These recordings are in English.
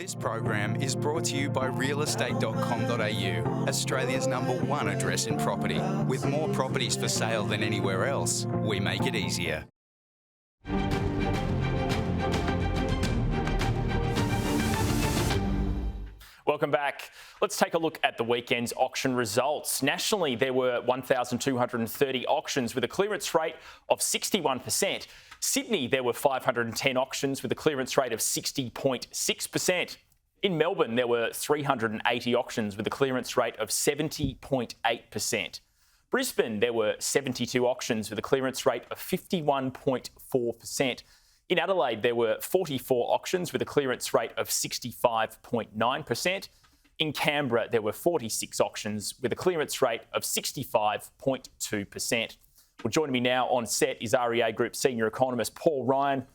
This program is brought to you by realestate.com.au, Australia's #1 address in property. With more properties for sale than anywhere else, we make it easier. Welcome back. Let's take a look at the weekend's auction results. Nationally, there were 1,230 auctions with a clearance rate of 61%. Sydney, there were 510 auctions with a clearance rate of 60.6%. In Melbourne, there were 380 auctions with a clearance rate of 70.8%. Brisbane, there were 72 auctions with a clearance rate of 51.4%. In Adelaide, there were 44 auctions with a clearance rate of 65.9%. In Canberra, there were 46 auctions with a clearance rate of 65.2%. Well, joining me now on set is REA Group Senior Economist Paul Ryan.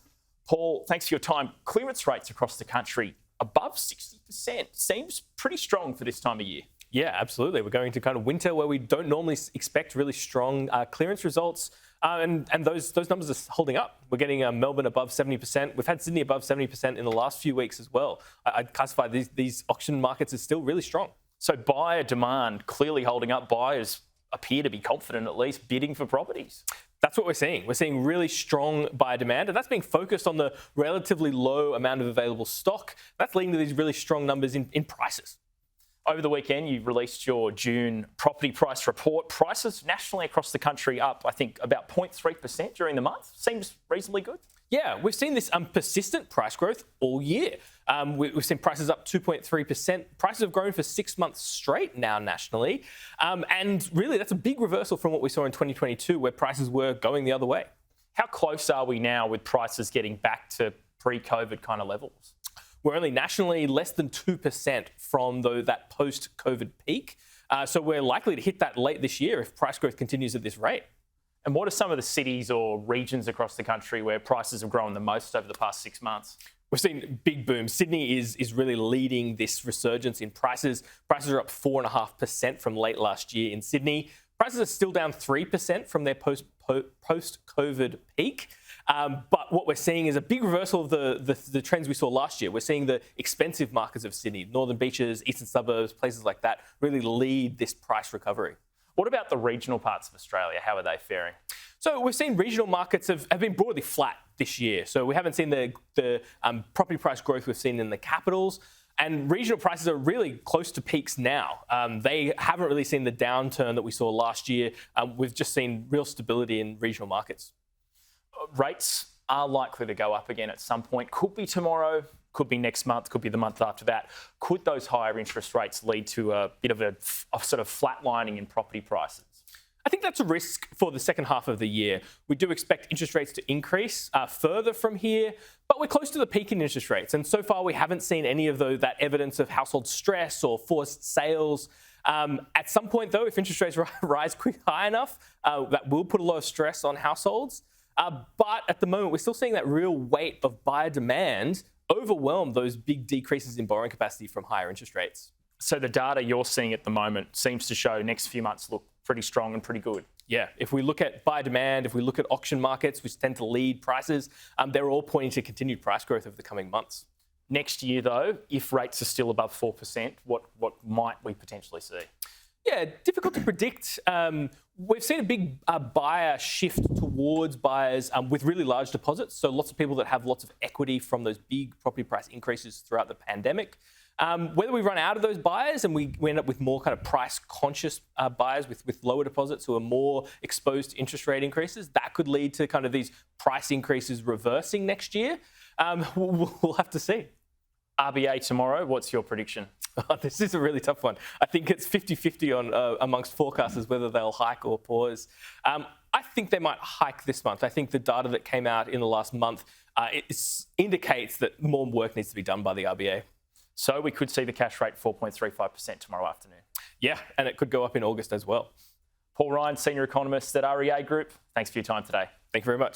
Paul, thanks for your time. Clearance rates across the country above 60% seems pretty strong for this time of year. Yeah, absolutely. We're going to kind of winter where we don't normally expect really strong clearance results. And those numbers are holding up. We're getting Melbourne above 70%. We've had Sydney above 70% in the last few weeks as well. I'd classify these auction markets as still really strong. So buyer demand clearly holding up. Buyers appear to be confident, at least, bidding for properties. That's what we're seeing. We're seeing really strong buyer demand, and that's being focused on the relatively low amount of available stock. That's leading to these really strong numbers in prices. Over the weekend, you released your June property price report. Prices nationally across the country up, I think, about 0.3% during the month. Seems reasonably good. Yeah, we've seen this persistent price growth all year. We've seen prices up 2.3%. Prices have grown for 6 months straight now nationally. And really, that's a big reversal from what we saw in 2022, where prices were going the other way. How close are we now with prices getting back to pre-COVID kind of levels? We're only nationally less than 2% from that post-COVID peak. So we're likely to hit that late this year if price growth continues at this rate. And what are some of the cities or regions across the country where prices have grown the most over the past 6 months? We've seen big boom. Sydney is really leading this resurgence in prices. Prices are up 4.5% from late last year in Sydney. Prices are still down 3% from their post-COVID peak. But what we're seeing is a big reversal of the trends we saw last year. We're seeing the expensive markets of Sydney, northern beaches, eastern suburbs, places like that, really lead this price recovery. What about the regional parts of Australia? How are they faring? So we've seen regional markets have been broadly flat this year. So we haven't seen the property price growth we've seen in the capitals. And regional prices are really close to peaks now. They haven't really seen the downturn that we saw last year. We've just seen real stability in regional markets. Rates are likely to go up again at some point. Could be tomorrow, could be next month, could be the month after that. Could those higher interest rates lead to a bit of a sort of flatlining in property prices? I think that's a risk for the second half of the year. We do expect interest rates to increase further from here, but we're close to the peak in interest rates. And so far, we haven't seen any of that evidence of household stress or forced sales. At some point, though, if interest rates rise high enough, that will put a lot of stress on households. But at the moment, we're still seeing that real weight of buyer demand overwhelm those big decreases in borrowing capacity from higher interest rates. So the data you're seeing at the moment seems to show next few months look pretty strong and pretty good. Yeah, if we look at buyer demand, if we look at auction markets, which tend to lead prices, they're all pointing to continued price growth over the coming months. Next year, though, if rates are still above 4%, what might we potentially see? Yeah, difficult to predict. We've seen a big buyer shift towards buyers with really large deposits. So lots of people that have lots of equity from those big property price increases throughout the pandemic. Whether we run out of those buyers and we end up with more kind of price-conscious buyers with lower deposits who are more exposed to interest rate increases, that could lead to kind of these price increases reversing next year. We'll have to see. RBA tomorrow, what's your prediction? This is a really tough one. I think it's 50-50 on amongst forecasters whether they'll hike or pause. I think they might hike this month. I think the data that came out in the last month indicates that more work needs to be done by the RBA. So we could see the cash rate 4.35% tomorrow afternoon. Yeah, and it could go up in August as well. Paul Ryan, Senior Economist at REA Group. Thanks for your time today. Thank you very much.